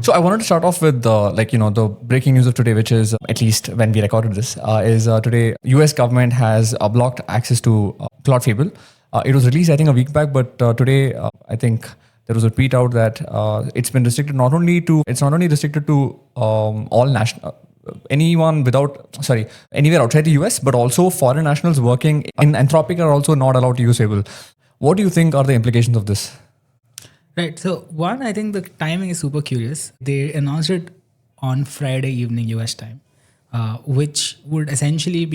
So I wanted to start off with the breaking news of today, which is at least when we recorded this, is today US government has blocked access to Claude Fable. It was released I think a week back, but today I think there was a tweet out that it's been restricted it's not only restricted to all national. Anywhere outside the US, but also foreign nationals working in Anthropic are also not allowed to use Fable. What do you think are the implications of this? Right. So one, I think the timing is super curious. They announced it on Friday evening US time, which would essentially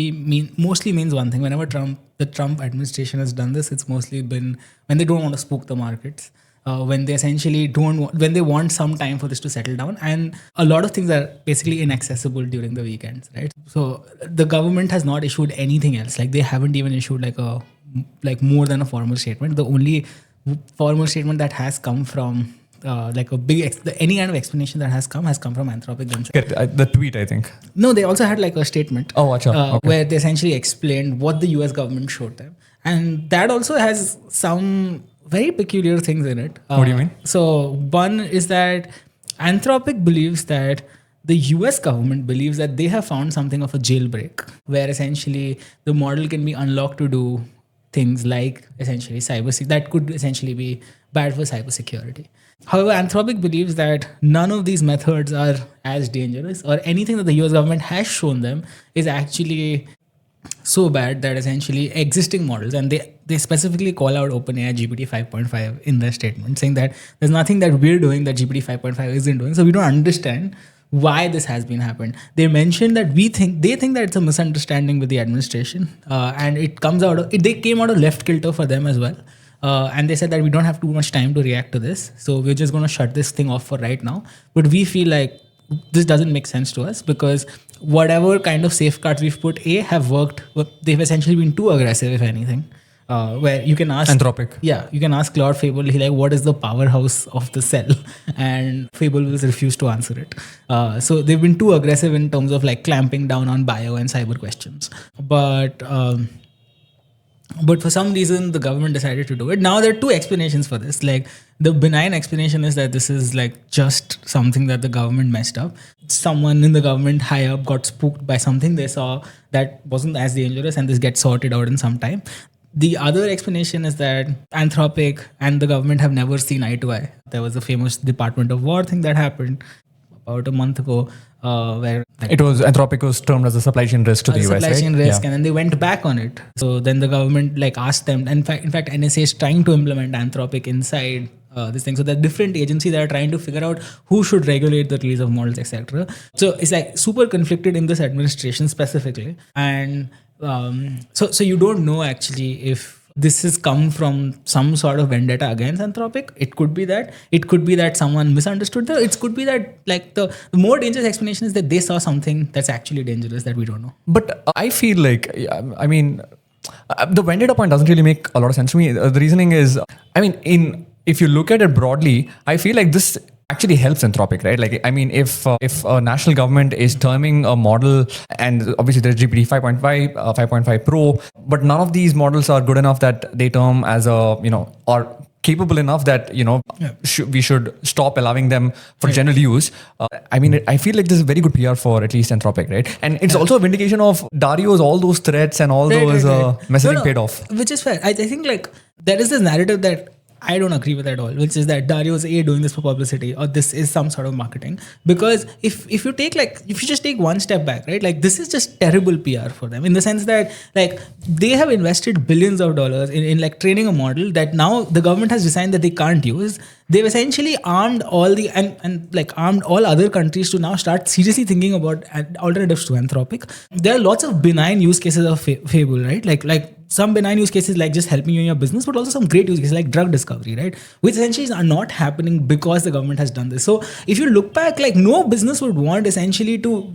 mostly means one thing. Whenever the Trump administration has done this, it's mostly been when they don't want to spook the markets. When they essentially when they want some time for this to settle down, and a lot of things are basically inaccessible during the weekends, right? So the government has not issued anything else. Like they haven't even issued more than a formal statement. The only formal statement that has come from any kind of explanation that has come from Anthropic themselves. The tweet, I think. No, they also had like a statement. Okay. Where they essentially explained what the US government showed them, and that also has some very peculiar things in it. What do you mean? So one is that Anthropic believes that the US government believes that they have found something of a jailbreak, where essentially the model can be unlocked to do things like essentially cybersecurity that could essentially be bad for cybersecurity. However, Anthropic believes that none of these methods are as dangerous, or anything that the US government has shown them is actually so bad that essentially existing models, and they specifically call out OpenAI GPT 5.5 in their statement, saying that there's nothing that we're doing that GPT 5.5 isn't doing. So we don't understand why this has been happened. They mentioned that they think that it's a misunderstanding with the administration, and they came out of left kilter for them as well. And they said that we don't have too much time to react to this, so we're just going to shut this thing off for right now. But we feel like this doesn't make sense to us because whatever kind of safeguards we've put have worked. They've essentially been too aggressive, if anything. Where you can ask Anthropic. Yeah, you can ask Claude Fable, what is the powerhouse of the cell? And Fable will refuse to answer it. So they've been too aggressive in terms of like clamping down on bio and cyber questions. But for some reason, the government decided to do it. Now, there are two explanations for this. Like, the benign explanation is that this is like just something that the government messed up. Someone in the government high up got spooked by something they saw that wasn't as dangerous, and this gets sorted out in some time. The other explanation is that Anthropic and the government have never seen eye to eye. There was a famous Department of War thing that happened about a month ago, where Anthropic was termed as a supply chain risk to the US, supply chain risk, Yeah. And then they went back on it. So then the government asked them. In fact, NSA is trying to implement Anthropic inside this thing. So there are different agencies that are trying to figure out who should regulate the release of models, etc. So it's like super conflicted in this administration specifically, and so you don't know actually if this has come from some sort of vendetta against Anthropic. It could be that someone misunderstood them. It could be that the more dangerous explanation is that they saw something that's actually dangerous that we don't know. But I feel like, the vendetta point doesn't really make a lot of sense to me. The reasoning is, if you look at it broadly, I feel like this actually helps Anthropic, right? If a national government is terming a model, and obviously there's GPT 5.5, 5.5 Pro, but none of these models are good enough that they term as or capable enough that, we should stop allowing them for general use. I feel like this is very good PR for at least Anthropic, right? And it's also a vindication of Dario's, all those threats and all those messaging paid off. Which is fair. I think there is this narrative that I don't agree with at all, which is that Dario is doing this for publicity, or this is some sort of marketing. Because if you just take one step back, right, this is just terrible PR for them, in the sense that they have invested billions of dollars in training a model that now the government has decided that they can't use. They've essentially armed all armed all other countries to now start seriously thinking about alternatives to Anthropic. There are lots of benign use cases of Fable, right? Like some benign use cases like just helping you in your business, but also some great use cases like drug discovery, right? Which essentially are not happening because the government has done this. So if you look back, no business would want essentially to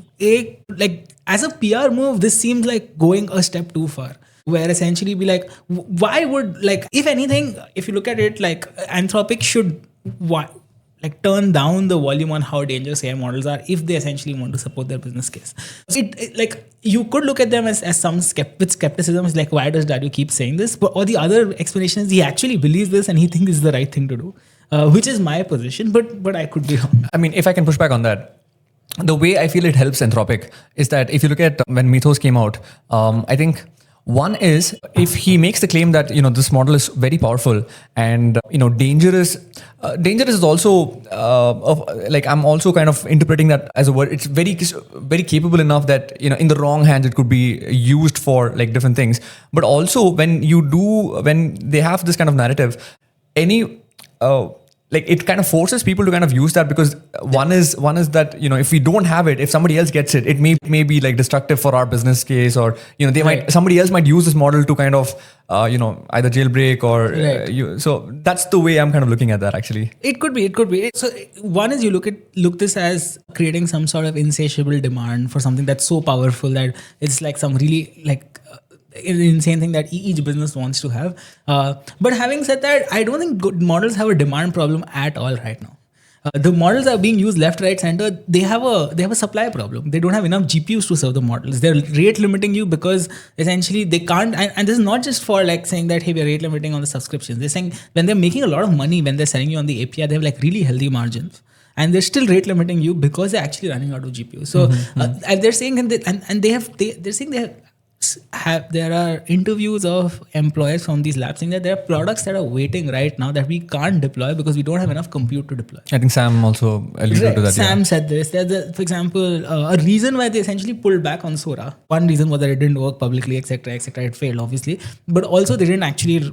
as a PR move, this seems like going a step too far. Where essentially be why would, if anything, if you look at it, Anthropic should turn down the volume on how dangerous AI models are if they essentially want to support their business case. So you could look at them as some with skepticism, is why does Dario keep saying this? Or the other explanation is he actually believes this and he thinks this is the right thing to do. which is my position, but I could be wrong. I mean, if I can push back on that, the way I feel it helps Anthropic is that if you look at when Mythos came out, I think one is if he makes the claim that this model is very powerful and dangerous. Dangerous is also like I'm also kind of interpreting that as a word. It's very capable enough that in the wrong hands it could be used for like different things. But also when they have this kind of narrative, any like it kind of forces people to kind of use that, because one is that if we don't have it, if somebody else gets it, it may be like destructive for our business case, or somebody else might use this model to kind of either jailbreak or so that's the way I'm kind of looking at that actually. It could be. So one is you look this as creating some sort of insatiable demand for something that's so powerful that it's like some really like an insane thing that each business wants to have. But having said that, I don't think good models have a demand problem at all right now. The models are being used left, right, center. They have a supply problem. They don't have enough GPUs to serve the models. They're rate limiting you because essentially they can't. And this is not just for like saying that, hey, we're rate limiting on the subscriptions. They're saying when they're making a lot of money, when they're selling you on the API, they have like really healthy margins. And they're still rate limiting you because they're actually running out of GPUs. So and they're saying they're saying there are interviews of employees from these labs saying that there are products that are waiting right now that we can't deploy because we don't have enough compute to deploy. I think Sam also alluded to that. Sam said this. For example, a reason why they essentially pulled back on Sora. One reason was that it didn't work publicly, etc., etc. It failed, obviously. But also they didn't actually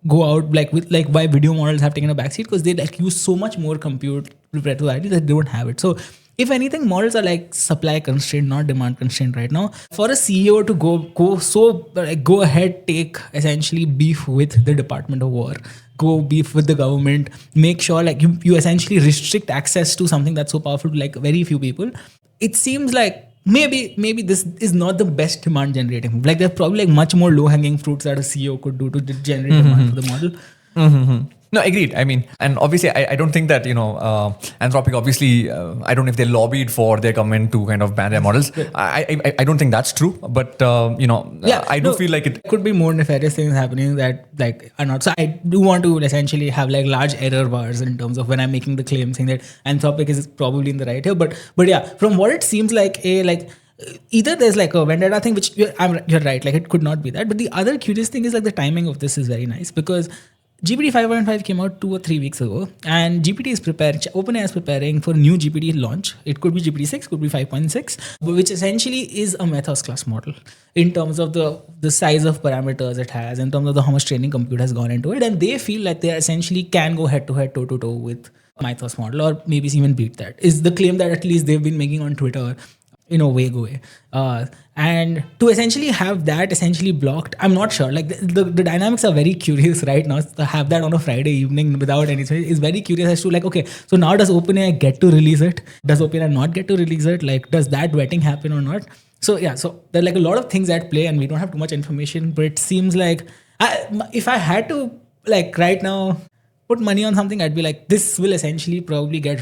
go out with why video models have taken a backseat, because they like use so much more compute compared to that they don't have it. So if anything, models are like supply constrained, not demand constrained right now. For a CEO to go ahead, take essentially beef with the Department of War, go beef with the government, make sure like you essentially restrict access to something that's so powerful to like very few people. It seems like maybe this is not the best demand generating. Like there's probably like much more low hanging fruits that a CEO could do to generate demand for the model. Mm-hmm. No, agreed. I mean, and obviously, I don't think that Anthropic. Obviously, I don't know if they lobbied for their government to kind of ban their models. I don't think that's true. But I do feel like it could be more nefarious things happening that like are not. So I do want to essentially have like large error bars in terms of when I'm making the claim saying that Anthropic is probably in the right here. But yeah, from what it seems like either there's like a vendetta thing, which you're right, like it could not be that. But the other curious thing is like the timing of this is very nice, because GPT 5.5 came out 2 or 3 weeks ago, and GPT is OpenAI is preparing for new GPT launch. It could be GPT 6, could be 5.6, which essentially is a Mythos class model in terms of the size of parameters it has, in terms of how much training compute has gone into it. And they feel like they essentially can go head to head, toe to toe with Mythos model, or maybe even beat that, is the claim that at least they've been making on Twitter in a vague way. And to essentially have that essentially blocked, I'm not sure. Like the dynamics are very curious right now. To have that on a Friday evening without anything is very curious as to like, okay, so now does OpenAI get to release it? Does OpenAI not get to release it? Like, does that vetting happen or not? So yeah, so there are like a lot of things at play, and we don't have too much information. But it seems like if I had to like right now put money on something, I'd be like, this will essentially probably get